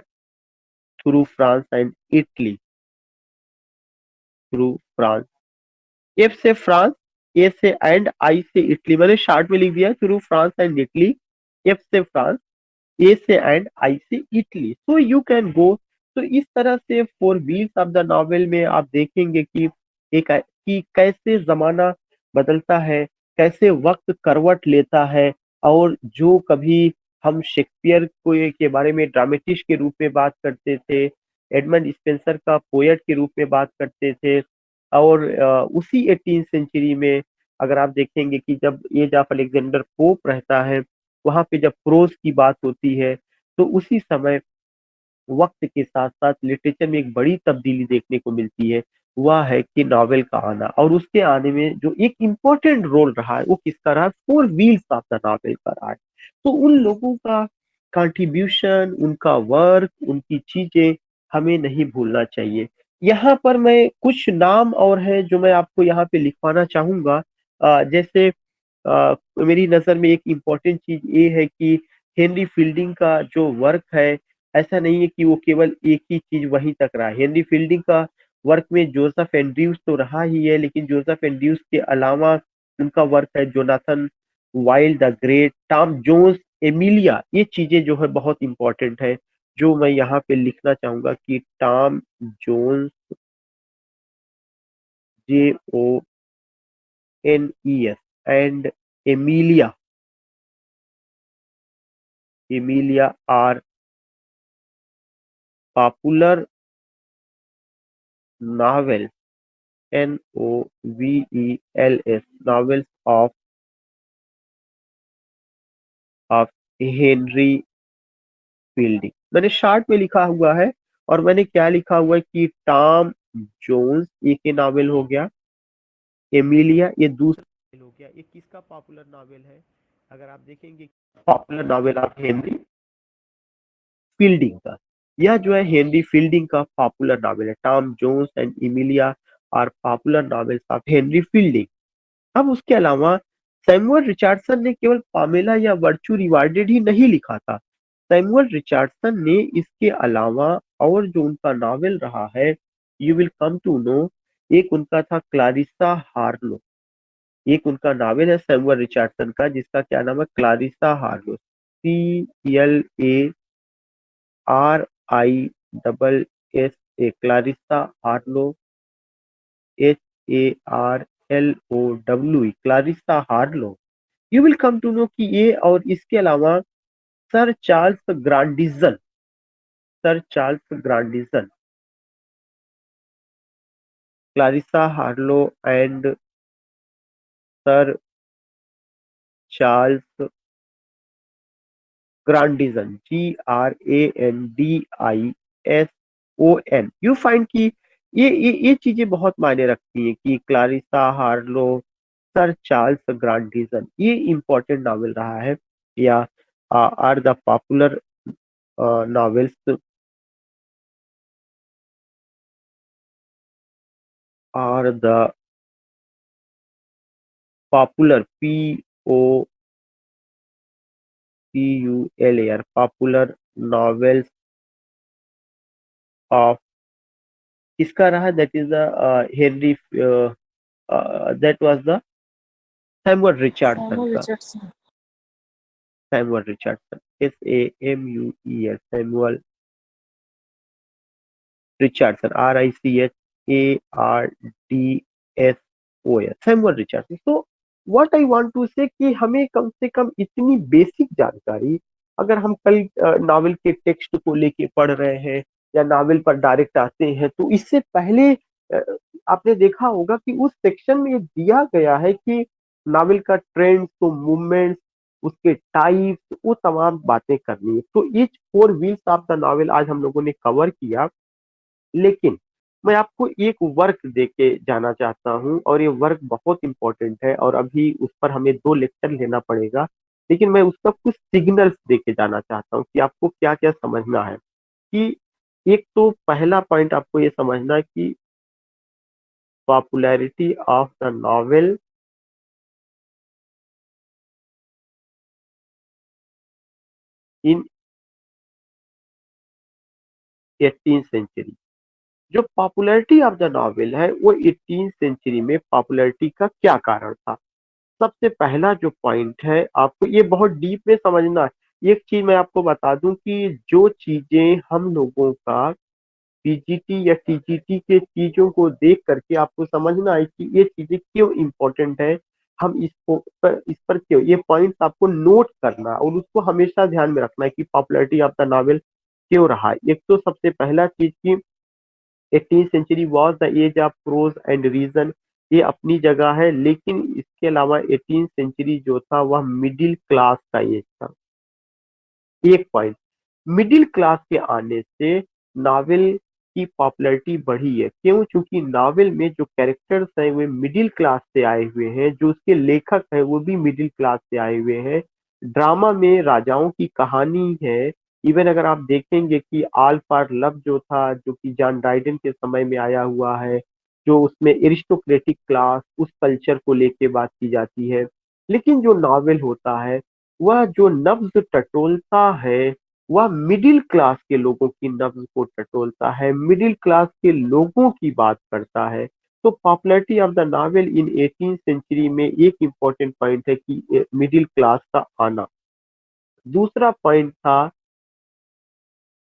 through France and Italy, through France, F से फ्रांस, ए से एंड, आई से इटली, मैंने शार्ट में लिख दिया through France and Italy, F से फ्रांस, ए से एंड, आई से Italy, so you can go. तो इस तरह से four wheels of the novel में आप देखेंगे कि कि कैसे जमाना बदलता है, कैसे वक्त करवट लेता है, और जो कभी हम शेक्सपियर को के बारे में ड्रामेटिस्ट के रूप में बात करते थे, एडमंड स्पेंसर का पोएट के रूप में बात करते थे, और उसी 18th सेंचुरी में अगर आप देखेंगे कि जब एज ऑफ अलेक्जेंडर पोप रहता है, वहां पे जब प्रोज की बात होती है, तो उसी समय वक्त के साथ साथ लिटरेचर में एक बड़ी तब्दीली देखने को मिलती है। वह है कि नॉवेल का आना, और उसके आने में जो एक इम्पोर्टेंट रोल रहा है वो किसका रहा? Four wheels of the novel का रहा है। तो उन लोगों का कंट्रीब्यूशन, उनका वर्क, उनकी चीजें हमें नहीं भूलना चाहिए। यहाँ पर मैं कुछ नाम और है जो मैं आपको यहाँ पे लिखवाना चाहूंगा। जैसे मेरी नजर में एक इम्पोर्टेंट चीज ये है कि हेनरी फील्डिंग का जो वर्क है, ऐसा नहीं है कि वो केवल एक ही चीज वहीं तक रहा। हेनरी फील्डिंग का वर्क में जोसेफ एंड्रयूज तो रहा ही है, लेकिन जोसेफ एंड्रयूज के अलावा उनका वर्क है Jonathan Wild the Great, Tom Jones, Amelia, ये चीजें जो है बहुत इंपॉर्टेंट है, जो मैं यहाँ पे लिखना चाहूंगा कि Tom Jones, JONES, and Amelia, are popular novels, NOVELS, novels of Henry Fielding. मैंने शार्ट में लिखा हुआ है, और मैंने क्या लिखा हुआ है कि टॉम जोन्स एक ही नावल हो गया, एमिलिया ये दूसरा नावल हो गया। ये किसका पॉपुलर नावल है? अगर आप देखेंगे popular novel of Henry Fielding का, यह जो है हेनरी फील्डिंग का पॉपुलर नावल है। Tom Jones and Amelia are popular novels of Henry Fielding. अब उसके अलावा सैमुअल रिचर्डसन ने केवल पामेला या वर्चू रिवार्डेड ही नहीं लिखा था। सैमुअल रिचर्डसन ने इसके अलावा और जो उनका नावल रहा है, you will come to know, एक उनका था क्लारिसा हार्लो। एक उनका नावल है सैमुअल रिचर्डसन का जिसका क्या नाम है? Clarissa Harlowe, CLARISSA, Clarissa Harlowe, HARLOWE, Clarissa Harlowe. You will come to know कि ये और इसके अलावा sir Charles Grandison, sir Charles Grandison, Clarissa Harlowe and sir Charles Grandison, GRANDISON। You find कि ये चीजें बहुत मायने रखती हैं कि Clarissa Harlowe, sir Charles Grandison, ये इंपॉर्टेंट नॉवेल रहा है, या are the popular novels, are the popular, POPULAR, popular novels of किसका रहा? That is the Henry, that was the Samuel Richardson Samuel का, Richardson. Samuel Richardson, SAMUEL, Samuel Richardson, RICHARDSON, Samuel Richardson. तो what I want to say कि हमें कम से कम इतनी basic जानकारी, अगर हम कल नॉवेल के टेक्स्ट को लेके पढ़ रहे हैं, या नावल पर डायरेक्ट आते हैं, तो इससे पहले आपने देखा होगा कि उस सेक्शन में ये दिया गया है कि नावल का ट्रेंड, तो मूवमेंट्स, उसके टाइप्स, वो तमाम बातें करनी है। तो etch four wheels of the novel आज हम लोगों ने कवर किया। लेकिन मैं आपको एक वर्क दे के जाना चाहता हूँ, और ये वर्क बहुत इंपॉर्टेंट है, और अभी उस पर हमें 2 लेक्चर लेना पड़ेगा। लेकिन मैं उसका कुछ सिग्नल्स दे के जाना चाहता हूँ कि आपको क्या क्या समझना है। कि एक तो पहला पॉइंट आपको ये समझना है कि popularity of the novel in 18th century. जो पॉपुलैरिटी ऑफ द नॉवेल है वो 18th सेंचुरी में पॉपुलैरिटी का क्या कारण था। सबसे पहला जो पॉइंट है, आपको ये बहुत डीप में समझना है। एक चीज मैं आपको बता दूं कि जो चीजें हम लोगों का पीजीटी या टीजीटी के चीजों को देख करके आपको समझना है कि ये चीजें क्यों इंपॉर्टेंट है, हम इस पर क्यों, ये पॉइंट्स आपको नोट करना है और उसको हमेशा ध्यान में रखना है कि पॉपुलैरिटी ऑफ द नॉवेल क्यों रहा है। एक तो सबसे पहला चीज की 18th century was the age of prose and reason, ये अपनी जगह है। लेकिन इसके अलावा 18th सेंचुरी जो था वह मिडिल क्लास का एज था। एक पॉइंट, मिडिल क्लास के आने से नावल की पॉपुलैरिटी बढ़ी है। क्यों? क्योंकि नावल में जो कैरेक्टर्स हैं वे मिडिल क्लास से आए हुए हैं, जो उसके लेखक हैं वो भी मिडिल क्लास से आए हुए हैं। ड्रामा में राजाओं की कहानी है। इवन अगर आप देखेंगे कि आल फॉर लव जो था, जो कि जॉन ड्राइडन के समय में आया हुआ है, जो उसमें एरिस्टोक्रेटिक क्लास, उस कल्चर को लेके बात की जाती है। लेकिन जो नावल होता है वह जो नब्ज टटोलता है वह मिडिल क्लास के लोगों की नब्ज को टटोलता है, मिडिल क्लास के लोगों की बात करता है। तो popularity of the novel in 18th century में एक इंपॉर्टेंट पॉइंट है कि मिडिल क्लास का आना। दूसरा पॉइंट था,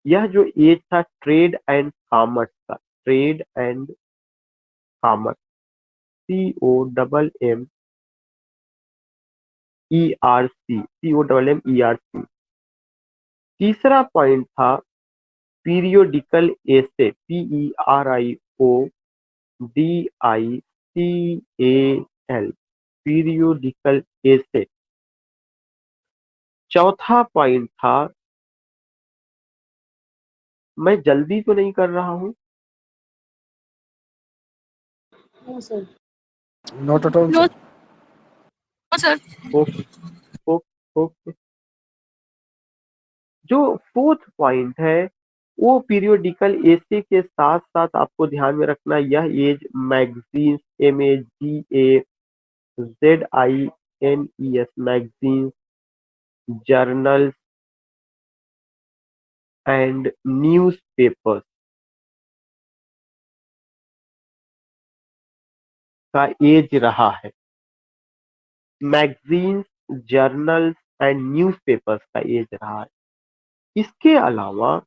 यह जो एज था ट्रेड एंड कॉमर्स का, ट्रेड एंड कॉमर्स, COMMERC। तीसरा पॉइंट था पीरियोडिकल एसे, PERIODICAL, पीरियोडिकल एसे। चौथा पॉइंट था, मैं जल्दी तो नहीं कर रहा हूं, हाँ सर। Not at all, no sir. सर। Okay okay okay. जो फोर्थ पॉइंट है वो पीरियोडिकल एसे के साथ साथ आपको ध्यान में रखना, यह age magazines, MAGAZINES, magazines, journals and newspapers का एज रहा है। मैगजीन्स, जर्नल्स एंड न्यूज़पेपर्स का एज रहा है। इसके अलावा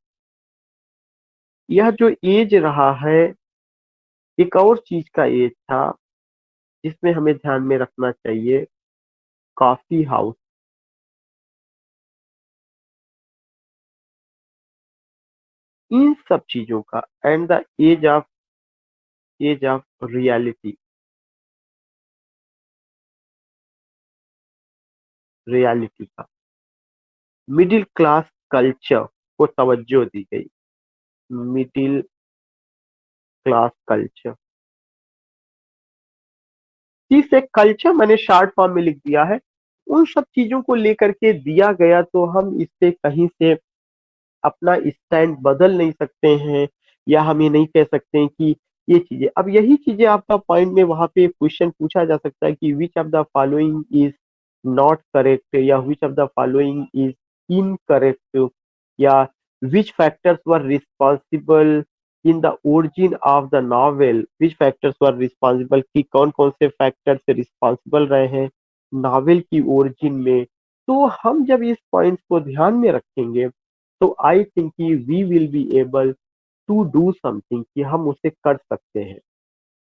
यह जो एज रहा है, एक और चीज का एज था जिसमें हमें ध्यान में रखना चाहिए, कॉफी हाउस। इन सब चीजों का and the age of reality का, मिडिल क्लास कल्चर को तवज्जो दी गई। मिडिल क्लास कल्चर, इसे कल्चर मैंने शॉर्ट फॉर्म में लिख दिया है। उन सब चीजों को लेकर के दिया गया, तो हम इससे कहीं से अपना स्टैंड बदल नहीं सकते हैं, या हम ये नहीं कह सकते हैं कि ये चीजें, अब यही चीजें आपका पॉइंट में वहां पे क्वेश्चन पूछा जा सकता है कि which of the following is not correct, या which of the following is incorrect, या which factors were responsible in the origin of the novel, which factors were responsible, कि कौन कौन से फैक्टर से रिस्पॉन्सिबल रहे हैं नॉवेल की ओरिजिन में। तो हम जब इस पॉइंट्स को ध्यान में रखेंगे, तो आई थिंक कि we will be able to do something, कि हम उसे कर सकते हैं।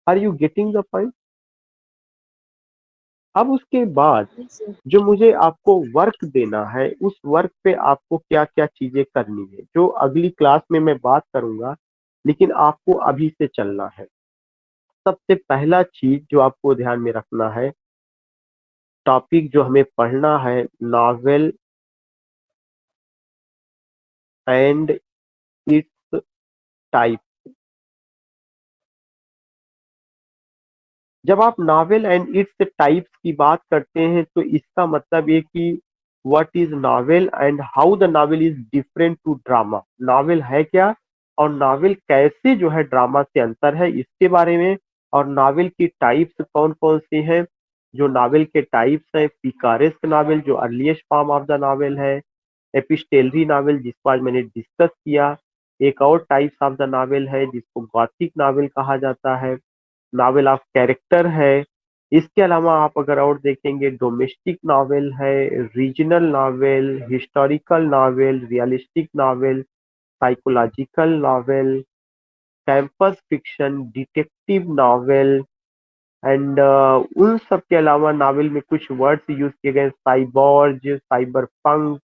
Are you getting the point? अब उसके बाद जो मुझे आपको वर्क देना है, उस वर्क पे आपको क्या क्या चीजें करनी है, जो अगली क्लास में मैं बात करूंगा, लेकिन आपको अभी से चलना है। सबसे पहला चीज जो आपको ध्यान में रखना है, टॉपिक जो हमें पढ़ना है, नॉवेल एंड इट्स टाइप। जब आप नॉवेल एंड इट्स टाइप्स की बात करते हैं तो इसका मतलब ये कि what is novel and how the novel is different to drama. Novel है क्या और नॉवेल कैसे जो है ड्रामा से अंतर है, इसके बारे में। और नॉवेल की टाइप्स कौन कौन सी हैं, जो नॉवेल के टाइप्स हैं, पिकारेस्क नॉवेल जो earliest form of the novel है, एपिस्टेलरी नॉवेल जिसको आज मैंने डिस्कस किया, एक और टाइप्स ऑफ द नॉवेल है जिसको गॉथिक नॉवेल कहा जाता है, नॉवेल ऑफ कैरेक्टर है। इसके अलावा आप अगर और देखेंगे, डोमेस्टिक नॉवेल है, regional novel, historical novel, realistic novel, psychological novel, campus fiction, detective novel. And उन सब के अलावा नॉवेल में कुछ वर्ड्स यूज किए गए, cyborg, cyberpunk,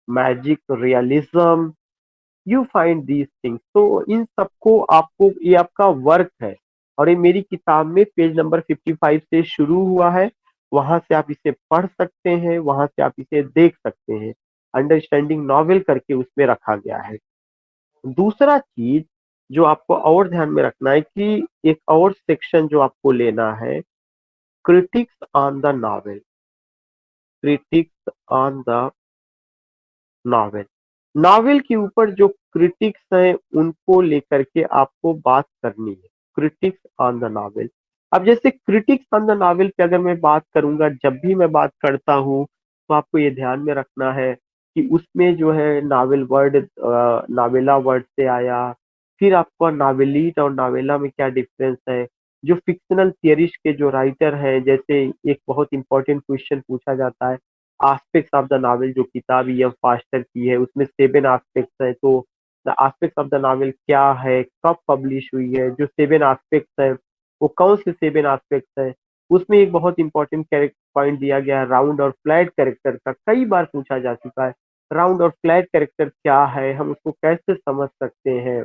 magic realism, you find these things. तो इन सबको आपको, ये आपका वर्क है और ये मेरी किताब में पेज नंबर 55 से शुरू हुआ है, वहां से आप इसे पढ़ सकते हैं, वहां से आप इसे देख सकते हैं। अंडरस्टैंडिंग नॉवेल करके उसमें रखा गया है। दूसरा चीज जो आपको और ध्यान में रखना है कि एक और सेक्शन जो आपको लेना है, critics on the novel, critics on the novel. Novel के ऊपर जो क्रिटिक्स हैं उनको लेकर के आपको बात करनी है, क्रिटिक्स ऑन द नॉवेल। अब जैसे क्रिटिक्स ऑन द नॉवेल पे अगर मैं बात करूंगा, जब भी मैं बात करता हूँ तो आपको ये ध्यान में रखना है कि उसमें जो है नावल वर्ड, नावेला वर्ड से आया, फिर आपको नावेलीट और नावेला में क्या डिफरेंस है। जो फिक्शनल थियरिस्ट के जो राइटर हैं, जैसे एक बहुत इंपॉर्टेंट क्वेश्चन पूछा जाता है, आस्पेक्ट्स ऑफ द नावल, जो किताब ई एम फास्टर की है उसमें 7 आस्पेक्ट्स है, तो the aspects of the novel क्या है, कब पब्लिश हुई है, जो 7 आस्पेक्ट्स है वो कौन से 7 आस्पेक्ट्स है। उसमें एक बहुत इंपॉर्टेंट पॉइंट दिया गया है, राउंड और फ्लैट कैरेक्टर का, कई बार पूछा जा चुका है। राउंड और फ्लैट कैरेक्टर क्या है, हम उसको कैसे समझ सकते हैं,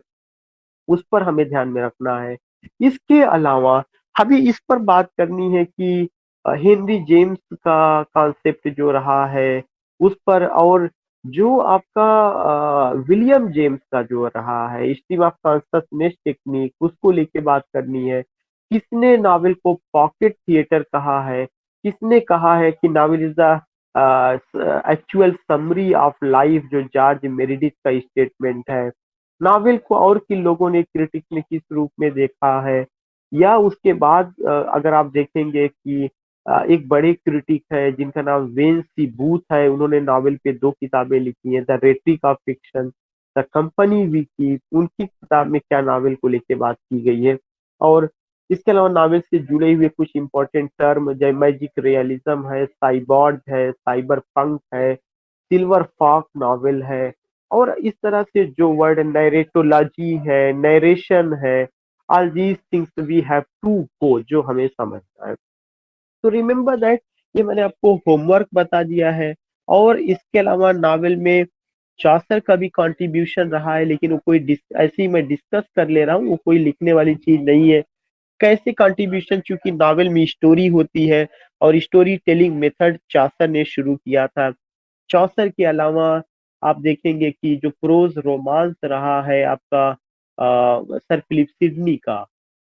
उस पर हमें ध्यान में रखना है। इसके अलावा हमें इस पर बात करनी है कि हेनरी जेम्स का कॉन्सेप्ट जो रहा है उस पर, और जो आपका विलियम जेम्स का जो रहा है स्ट्रीम ऑफ कॉन्शसनेस टेक्निक, उसको लेके बात करनी है। किसने नावल को पॉकेट थिएटर कहा है, किसने कहा है कि novel is the actual summary of life, जो जॉर्ज मेरिडिथ का स्टेटमेंट है। नावल को और किन लोगों ने क्रिटिक्स ने किस रूप में देखा है, या उसके बाद अगर आप देखेंगे कि एक बड़े क्रिटिक है जिनका नाम वेन सी बूथ है, उन्होंने नावल पे 2 किताबें लिखी हैं, the rhetoric of fiction, the company we keep. उनकी किताब में क्या नावल को लेके बात की गई है। और इसके अलावा नावल से जुड़े हुए कुछ इंपॉर्टेंट टर्म, जैसे मैजिक रियलिज्म है, साइबॉर्ड है, साइबर पंक है, सिल्वर फॉक नॉवेल है, और इस तरह से जो वर्ड नैरेटोलॉजी है, नरेशन है, all these things we have to go, जो हमें समझना है। तो रिमेम्बर दैट, ये मैंने आपको होमवर्क बता दिया है। और इसके अलावा नावल में चौसर का भी कंट्रीब्यूशन रहा है, लेकिन वो कोई ऐसे ही मैं डिस्कस कर ले रहा हूँ, वो कोई लिखने वाली चीज नहीं है। कैसे कंट्रीब्यूशन, चूंकि नावल में स्टोरी होती है और स्टोरी टेलिंग मेथड चौसर ने शुरू किया था। चौसर के अलावा आप देखेंगे कि जो प्रोज रोमांस रहा है आपका सर फिलिप सिडनी का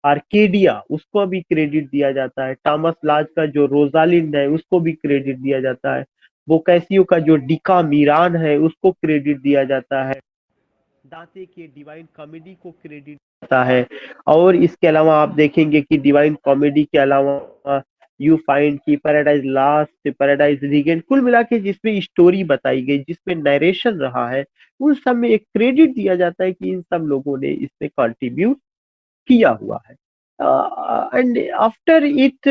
आर्केडिया, उसको भी क्रेडिट दिया जाता है। थॉमस लाज का जो रोजालिंड है उसको भी क्रेडिट दिया जाता है। बोकैसियो का जो डिका मीरान है उसको क्रेडिट दिया जाता है। दांते के डिवाइन कॉमेडी को क्रेडिट जाता है। और इसके अलावा आप देखेंगे कि डिवाइन कॉमेडी के अलावा यू फाइंड की पैराडाइज लास्ट, पैराडाइज रीगेंट, कुल मिला के जिसमें स्टोरी बताई गई, जिसमें नरेशन रहा है, उन सब में एक क्रेडिट दिया जाता है कि इन सब लोगों ने इसमें कंट्रीब्यूट किया हुआ है। And after it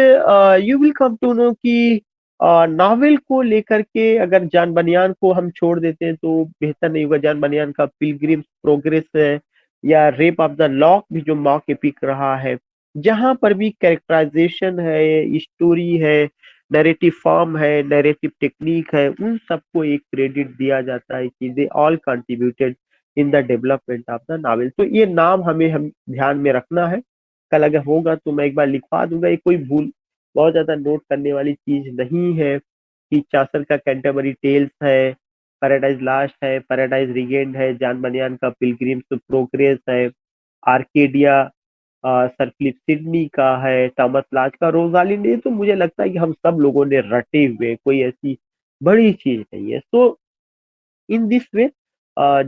you will come to know कि नावल को लेकर के अगर जान बनियान को हम छोड़ देते हैं तो बेहतर नहीं होगा। जान बनियान का पिलग्रिम्स प्रोग्रेस है, या रेप ऑफ द लॉक भी जो मॉक एपिक रहा है, जहां पर भी कैरेक्टराइजेशन है, स्टोरी है, नैरेटिव फॉर्म है, नैरेटिव टेक्निक है, उन सबको एक क्रेडिट दिया जाता है कि they all contributed in the development of the novel. तो ये नाम हम ध्यान में रखना है। कल अगर होगा तो मैं एक बार लिखवा दूंगा, ये कोई भूल बहुत ज्यादा नोट करने वाली चीज नहीं है। कि चासर का कैंटरबरी टेल्स है, पैराडाइज लास्ट है, पैराडाइज रिगेंड है, जॉन बनियान का पिलग्रिम्स प्रोग्रेस है, आर्केडिया सर फिलिप सिडनी का है, थॉमस लाज का रोजालिंड। ये तो मुझे लगता है कि हम सब लोगों ने रटे हुए हैं, कोई ऐसी बड़ी चीज नहीं है। सो in this way,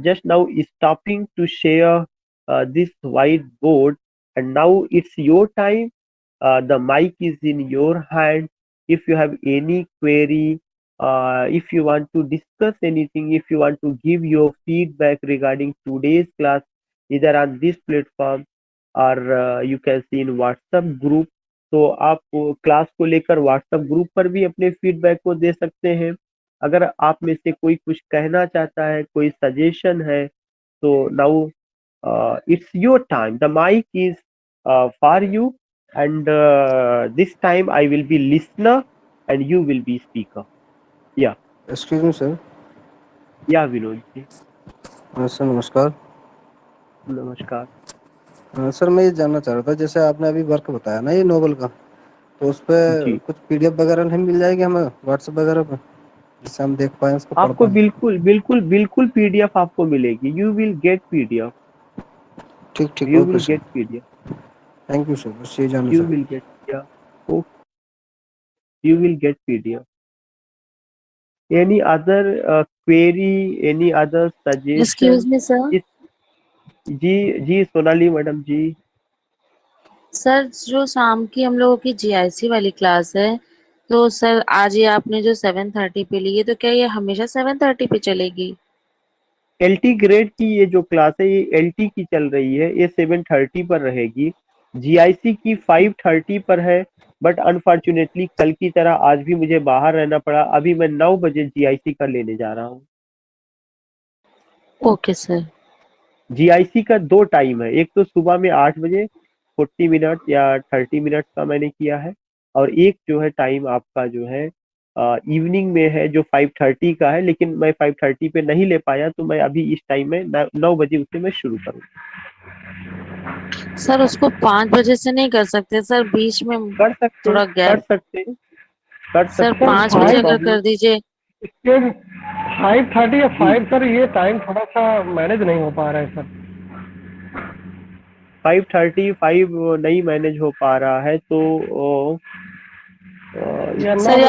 just now stopping to share this whiteboard, and now it's your time. The mic is in your hand. If you have any query, if you want to discuss anything, if you want to give your feedback regarding today's class, either on this platform or you can see in WhatsApp group, तो आप class को लेकर WhatsApp group पर भी अपने feedback को दे सकते हैं। अगर आप में से कोई कुछ कहना चाहता है, कोई सजेशन है, तो now it's your time, the mic is for you, and this time I will be listener and you will be speaker. Yeah, Excuse me, sir. yeah, Vinod ji, sir नमस्कार। नमस्कार। सर मैं ये जानना चाह रहा था, जैसे आपने अभी वर्क बताया ना ये नोवेल का, तो उस पर जी, कुछ पीडीएफ वगैरह नहीं मिल जाएगी हमें व्हाट्सएप वगैरह पे, जिससे हम देख पाएँ, उसको पढ़ आपको पाएँ? बिल्कुल बिल्कुल बिल्कुल पीडीएफ आपको मिलेगी। यू विल गेट पीडीएफ, ठीक ठीक, you okay will sir, get PDF, thank you sir, बस ये जानना you चाह will get, yeah, oh, you will get pdf। Any other query, any other excuse suggestion? Me sir. इस जी, जी Sonali madam जी। Sir जो शाम की हम लोगों की जीआईसी वाली क्लास है, तो सर आज ये आपने जो 7:30 पे ली है, तो क्या ये हमेशा 7:30 पे चलेगी? एलटी ग्रेड की ये जो क्लास है, ये एलटी की चल रही है, ये 7:30 पर रहेगी। जीआईसी की 5:30 पर है, बट अनफॉर्चुनेटली कल की तरह आज भी मुझे बाहर रहना पड़ा। अभी मैं 9 बजे जीआईसी का लेने जा रहा हूँ। Okay sir. जीआईसी का 2 टाइम है, एक तो सुबह में 8 बजे 40 मिनट या 30 मिनट का मैंने किया है, और एक जो है टाइम आपका जो है इवनिंग में है जो 5:30 का है, लेकिन मैं 5:30 पे नहीं ले पाया, तो मैं अभी इस टाइम में 9 बजे उसे मैं शुरू करूँगा। सर उसको 5 बजे से नहीं कर सकते सर, बीच में कर सकते हैं, थोड़ा कर गैप। सकते हैं, कर सर सकते सर हैं, पाँच नो बजे फाइव अगर प्रॉब्लम। कर दीजिए। इसके 5:30 या जी, 5 सर, ये टाइम थोड़ा सा मैनेज नहीं हो पा रहा है सर। 5:30 नहीं मैनेज हो पा रहा है, तो या सर 9